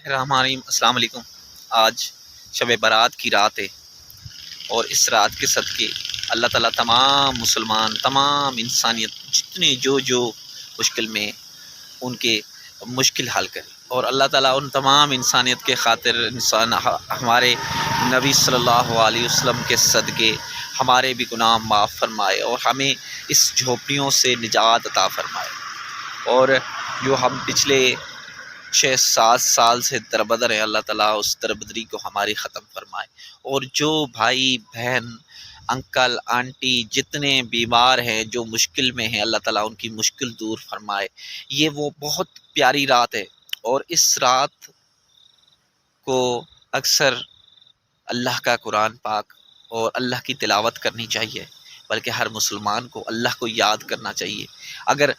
السلام علیکم۔ آج شب برات کی رات ہے اور اس رات کے صدقے اللہ تعالیٰ تمام مسلمان، تمام انسانیت جتنے جو مشکل میں ان کے مشکل حل کرے، اور اللہ تعالیٰ ان تمام انسانیت کے خاطر ہمارے نبی صلی اللہ علیہ وسلم کے صدقے ہمارے بھی گناہ معاف فرمائے اور ہمیں اس جھوپڑیوں سے نجات عطا فرمائے، اور جو ہم پچھلے 6-7 سال سے دربدر ہیں، اللہ تعالیٰ اس دربدری کو ہماری ختم فرمائے، اور جو بھائی بہن انکل آنٹی جتنے بیمار ہیں، جو مشکل میں ہیں، اللہ تعالیٰ ان کی مشکل دور فرمائے۔ یہ وہ بہت پیاری رات ہے، اور اس رات کو اکثر اللہ کا قرآن پاک اور اللہ کی تلاوت کرنی چاہیے، بلکہ ہر مسلمان کو اللہ کو یاد کرنا چاہیے۔ اگر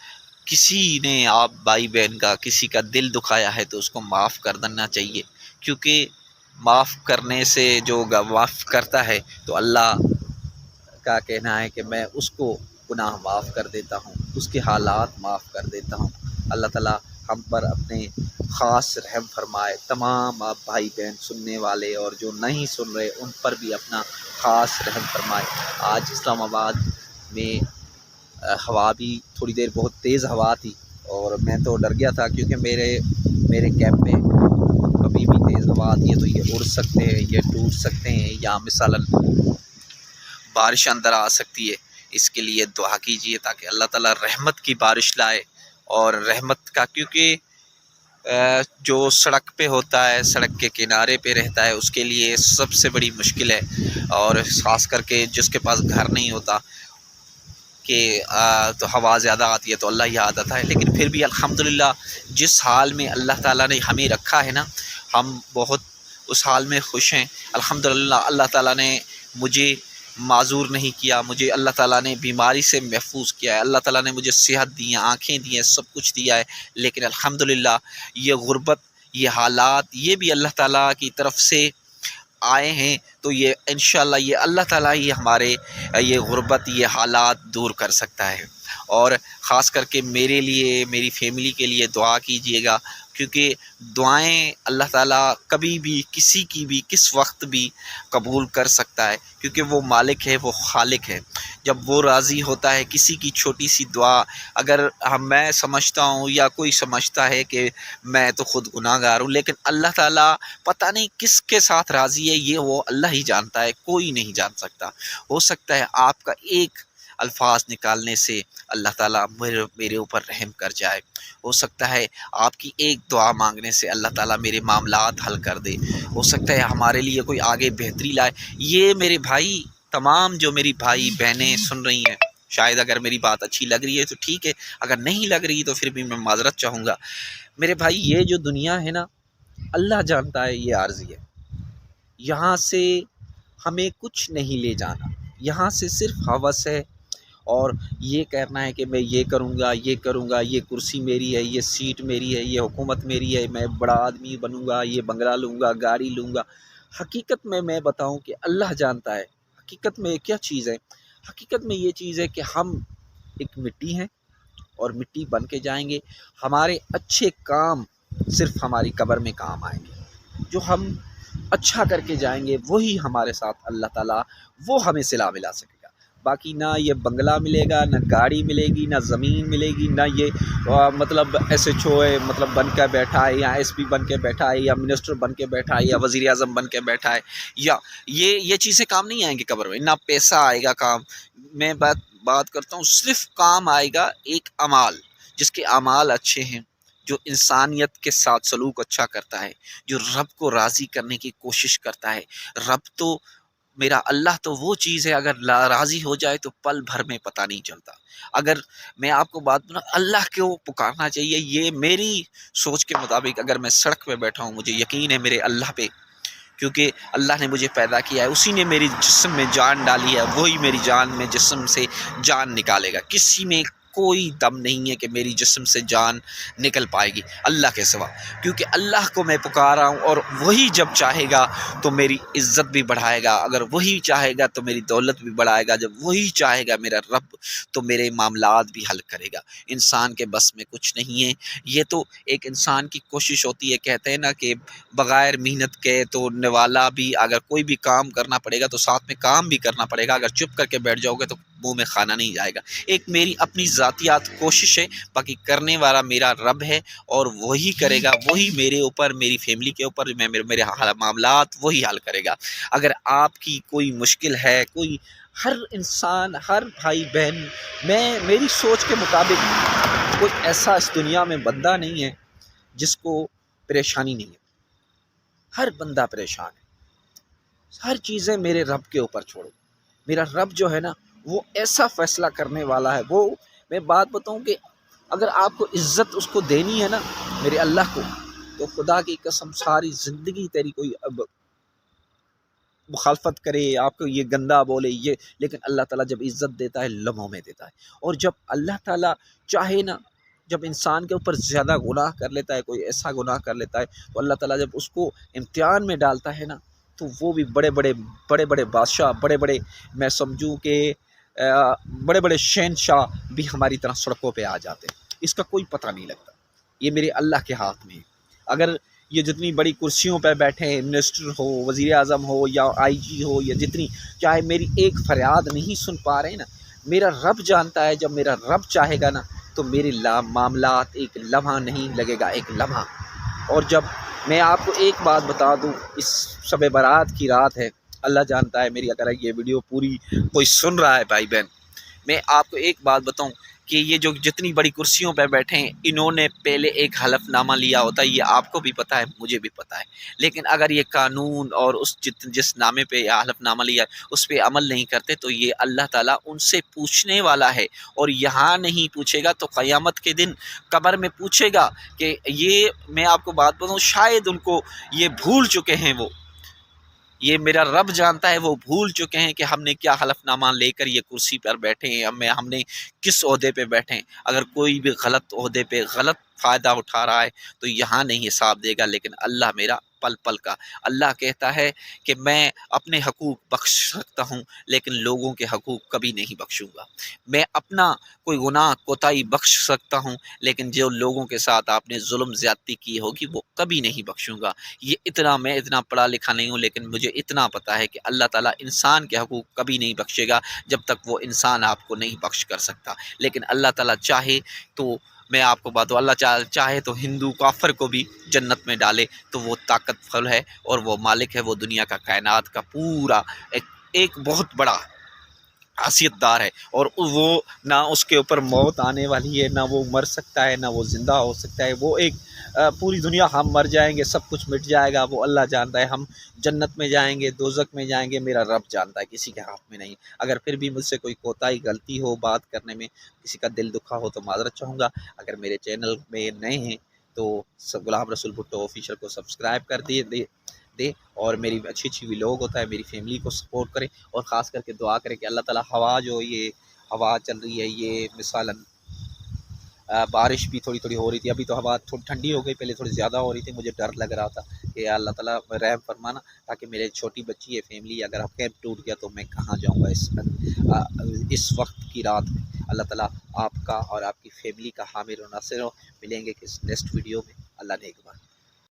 کسی نے آپ بھائی بہن کا کسی کا دل دکھایا ہے تو اس کو معاف کر دینا چاہیے، کیونکہ معاف کرنے سے جو معاف کرتا ہے تو اللہ کا کہنا ہے کہ میں اس کو گناہ معاف کر دیتا ہوں، اس کے حالات معاف کر دیتا ہوں۔ اللہ تعالیٰ ہم پر اپنے خاص رحم فرمائے، تمام آپ بھائی بہن سننے والے اور جو نہیں سن رہے ان پر بھی اپنا خاص رحم فرمائے۔ آج اسلام آباد میں ہوا بھی تھوڑی دیر بہت تیز ہوا تھی، اور میں تو ڈر گیا تھا، کیونکہ میرے کیمپ میں کبھی بھی تیز ہوا آتی ہے تو یہ اڑ سکتے ہیں، یہ ٹوٹ سکتے ہیں، یا مثلاً بارش اندر آ سکتی ہے۔ اس کے لیے دعا کیجیے تاکہ اللہ تعالیٰ رحمت کی بارش لائے، اور رحمت کا، کیونکہ جو سڑک پہ ہوتا ہے، سڑک کے کنارے پہ رہتا ہے، اس کے لیے سب سے بڑی مشکل ہے، اور خاص کر کے جس کے پاس گھر نہیں ہوتا کہ تو ہوا زیادہ آتی ہے تو اللہ یاد آتا ہے، لیکن پھر بھی الحمدللہ جس حال میں اللہ تعالیٰ نے ہمیں رکھا ہے نا، ہم بہت اس حال میں خوش ہیں الحمدللہ۔ اللہ تعالیٰ نے مجھے معذور نہیں کیا، مجھے اللہ تعالیٰ نے بیماری سے محفوظ کیا ہے، اللہ تعالیٰ نے مجھے صحت دی ہے، آنکھیں دی ہیں، سب کچھ دیا ہے، لیکن الحمدللہ یہ غربت، یہ حالات، یہ بھی اللہ تعالیٰ کی طرف سے آئے ہیں، تو یہ انشاءاللہ یہ اللہ تعالیٰ ہی ہمارے یہ غربت، یہ حالات دور کر سکتا ہے۔ اور خاص کر کے میرے لیے، میری فیملی کے لیے دعا کیجیے گا، کیونکہ دعائیں اللہ تعالیٰ کبھی بھی کسی کی بھی کس وقت بھی قبول کر سکتا ہے، کیونکہ وہ مالک ہے، وہ خالق ہے۔ جب وہ راضی ہوتا ہے کسی کی چھوٹی سی دعا، اگر میں سمجھتا ہوں یا کوئی سمجھتا ہے کہ میں تو خود گناہ گار ہوں، لیکن اللہ تعالیٰ پتہ نہیں کس کے ساتھ راضی ہے، یہ وہ اللہ ہی جانتا ہے، کوئی نہیں جان سکتا۔ ہو سکتا ہے آپ کا ایک الفاظ نکالنے سے اللہ تعالیٰ میرے اوپر رحم کر جائے، ہو سکتا ہے آپ کی ایک دعا مانگنے سے اللہ تعالیٰ میرے معاملات حل کر دے، ہو سکتا ہے ہمارے لیے کوئی آگے بہتری لائے۔ یہ میرے بھائی، تمام جو میری بھائی بہنیں سن رہی ہیں، شاید اگر میری بات اچھی لگ رہی ہے تو ٹھیک ہے، اگر نہیں لگ رہی تو پھر بھی میں معذرت چاہوں گا۔ میرے بھائی، یہ جو دنیا ہے نا، اللہ جانتا ہے یہ عارضی ہے، یہاں سے ہمیں کچھ نہیں لے جانا، یہاں سے صرف ہوس ہے، اور یہ کہنا ہے کہ میں یہ کروں گا، یہ کروں گا، یہ کرسی میری ہے، یہ سیٹ میری ہے، یہ حکومت میری ہے، میں بڑا آدمی بنوں گا، یہ بنگلہ لوں گا، گاڑی لوں گا۔ حقیقت میں بتاؤں کہ اللہ جانتا ہے حقیقت میں کیا چیز ہے۔ حقیقت میں یہ چیز ہے کہ ہم ایک مٹی ہیں، اور مٹی بن کے جائیں گے۔ ہمارے اچھے کام صرف ہماری قبر میں کام آئیں گے، جو ہم اچھا کر کے جائیں گے وہی ہمارے ساتھ اللہ تعالیٰ وہ ہمیں صلہ ملا سکے گا۔ باقی نہ یہ بنگلہ ملے گا، نہ گاڑی ملے گی، نہ زمین ملے گی، نہ یہ مطلب ایس ایچ او ہے، مطلب بن کے بیٹھا ہے، یا ایس پی بن کے بیٹھا ہے، یا منسٹر بن کے بیٹھا ہے، یا وزیر اعظم بن کے بیٹھا ہے، یا یہ چیزیں کام نہیں آئیں گی قبر میں، نہ پیسہ آئے گا کام۔ میں بات کرتا ہوں، صرف کام آئے گا ایک اعمال، جس کے اعمال اچھے ہیں، جو انسانیت کے ساتھ سلوک اچھا کرتا ہے، جو رب کو راضی کرنے کی کوشش کرتا ہے۔ رب تو میرا اللہ تو وہ چیز ہے، اگر راضی ہو جائے تو پل بھر میں پتہ نہیں چلتا۔ اگر میں آپ کو بات بنا، اللہ کو پکارنا چاہیے۔ یہ میری سوچ کے مطابق، اگر میں سڑک پہ بیٹھا ہوں، مجھے یقین ہے میرے اللہ پہ، کیونکہ اللہ نے مجھے پیدا کیا ہے، اسی نے میری جسم میں جان ڈالی ہے، وہی میری جان میں جسم سے جان نکالے گا۔ کسی میں کوئی دم نہیں ہے کہ میری جسم سے جان نکل پائے گی اللہ کے سوا، کیونکہ اللہ کو میں پکارا ہوں، اور وہی جب چاہے گا تو میری عزت بھی بڑھائے گا، اگر وہی چاہے گا تو میری دولت بھی بڑھائے گا، جب وہی چاہے گا میرا رب تو میرے معاملات بھی حل کرے گا۔ انسان کے بس میں کچھ نہیں ہے، یہ تو ایک انسان کی کوشش ہوتی ہے، کہتے ہیں نا کہ بغیر محنت کے تو نوالا بھی، اگر کوئی بھی کام کرنا پڑے گا تو ساتھ میں کام بھی کرنا پڑے گا، اگر چپ کر کے بیٹھ جاؤ گے تو منہ میں کھانا نہیں جائے گا۔ ایک میری اپنی ذاتیات کوشش ہے، باقی کرنے والا میرا رب ہے، اور وہی کرے گا، وہی میرے اوپر، میری فیملی کے اوپر، میرے معاملات وہی حل کرے گا۔ اگر آپ کی کوئی مشکل ہے، کوئی، ہر انسان، ہر بھائی بہن، میری سوچ کے مطابق کوئی ایسا اس دنیا میں بندہ نہیں ہے جس کو پریشانی نہیں ہے، ہر بندہ پریشان ہے۔ ہر چیزیں میرے رب کے اوپر چھوڑو، میرا رب جو ہے نا وہ ایسا فیصلہ کرنے والا ہے۔ وہ میں بات بتاؤں کہ اگر آپ کو عزت اس کو دینی ہے نا، میرے اللہ کو، تو خدا کی قسم ساری زندگی تیری کوئی اب مخالفت کرے، آپ کو یہ گندا بولے یہ، لیکن اللہ تعالیٰ جب عزت دیتا ہے لمحوں میں دیتا ہے۔ اور جب اللہ تعالیٰ چاہے نا، جب انسان کے اوپر زیادہ گناہ کر لیتا ہے، کوئی ایسا گناہ کر لیتا ہے، تو اللہ تعالیٰ جب اس کو امتحان میں ڈالتا ہے نا، تو وہ بھی بڑے بڑے بادشاہ، بڑے بڑے، میں سمجھوں کہ بڑے بڑے شہنشاہ بھی ہماری طرح سڑکوں پہ آ جاتے ہیں، اس کا کوئی پتہ نہیں لگتا۔ یہ میرے اللہ کے ہاتھ میں ہے۔ اگر یہ جتنی بڑی کرسیوں پہ بیٹھے ہیں، منسٹر ہو، وزیر اعظم ہو، یا آئی جی ہو، یا جتنی، چاہے میری ایک فریاد نہیں سن پا رہے ہیں نا، میرا رب جانتا ہے، جب میرا رب چاہے گا نا تو میرے معاملات ایک لمحہ نہیں لگے گا، ایک لمحہ۔ اور جب میں آپ کو ایک بات بتا دوں، اس شب برات کی رات ہے، اللہ جانتا ہے میری، اگر یہ ویڈیو پوری کوئی سن رہا ہے بھائی بہن، میں آپ کو ایک بات بتاؤں کہ یہ جو جتنی بڑی کرسیوں پہ بیٹھے ہیں، انہوں نے پہلے ایک حلف نامہ لیا ہوتا ہے، یہ آپ کو بھی پتہ ہے، مجھے بھی پتہ ہے، لیکن اگر یہ قانون اور اس جس نامے پہ یا حلف نامہ لیا اس پہ عمل نہیں کرتے تو یہ اللہ تعالیٰ ان سے پوچھنے والا ہے، اور یہاں نہیں پوچھے گا تو قیامت کے دن قبر میں پوچھے گا کہ یہ، میں آپ کو بات بتاؤں، شاید ان کو یہ بھول چکے ہیں، وہ، یہ میرا رب جانتا ہے، وہ بھول چکے ہیں کہ ہم نے کیا حلف نامہ لے کر یہ کرسی پر بیٹھے ہیں، ہم نے کس عہدے پہ بیٹھے ہیں۔ اگر کوئی بھی غلط عہدے پہ غلط فائدہ اٹھا رہا ہے تو یہاں نہیں حساب دے گا، لیکن اللہ میرا پل پل کا، اللہ کہتا ہے کہ میں اپنے حقوق بخش سکتا ہوں لیکن لوگوں کے حقوق کبھی نہیں بخشوں گا۔ میں اپنا کوئی گناہ کوتاہی بخش سکتا ہوں لیکن جو لوگوں کے ساتھ آپ نے ظلم زیادتی کی ہوگی وہ کبھی نہیں بخشوں گا۔ یہ اتنا، میں اتنا پڑھا لکھا نہیں ہوں لیکن مجھے اتنا پتہ ہے کہ اللہ تعالیٰ انسان کے حقوق کبھی نہیں بخشے گا جب تک وہ انسان آپ کو نہیں بخش کر سکتا، لیکن اللہ تعالیٰ چاہے تو، میں آپ کو بات ہوں، اللہ چاہے تو ہندو کافر کو بھی جنت میں ڈالے، تو وہ طاقت فل ہے اور وہ مالک ہے، وہ دنیا کا، کائنات کا پورا ایک بہت بڑا حیثیت دار ہے، اور وہ نہ اس کے اوپر موت آنے والی ہے، نہ وہ مر سکتا ہے، نہ وہ زندہ ہو سکتا ہے۔ وہ ایک پوری دنیا، ہم مر جائیں گے، سب کچھ مٹ جائے گا، وہ اللہ جانتا ہے، ہم جنت میں جائیں گے، دوزخ میں جائیں گے، میرا رب جانتا ہے، کسی کے ہاتھ میں نہیں۔ اگر پھر بھی مجھ سے کوئی کوتاہی، غلطی ہو بات کرنے میں، کسی کا دل دکھا ہو تو معذرت چاہوں گا۔ اگر میرے چینل میں نئے ہیں تو غلام رسول بھٹو آفیشیل کو سبسکرائب کر دے اور میری اچھی ویلوگ ہوتا ہے، میری فیملی کو سپورٹ کریں، اور خاص کر کے دعا کریں کہ اللہ تعالیٰ ہوا، جو یہ ہوا چل رہی ہے، یہ مثالاً بارش بھی تھوڑی تھوڑی ہو رہی تھی، ابھی تو ہوا تھوڑی ٹھنڈی ہو گئی، پہلے تھوڑی زیادہ ہو رہی تھی، مجھے ڈر لگ رہا تھا کہ اللہ تعالیٰ رحم فرمانا، تاکہ میرے چھوٹی بچی ہے، فیملی، اگر کیمپ ٹوٹ گیا تو میں کہاں جاؤں گا اس وقت کی رات میں۔ اللہ تعالیٰ آپ کا اور آپ کی فیملی کا حامل و ناصر ہو۔ ملیں گے کس نیکسٹ ویڈیو میں، اللہ نے ایک بار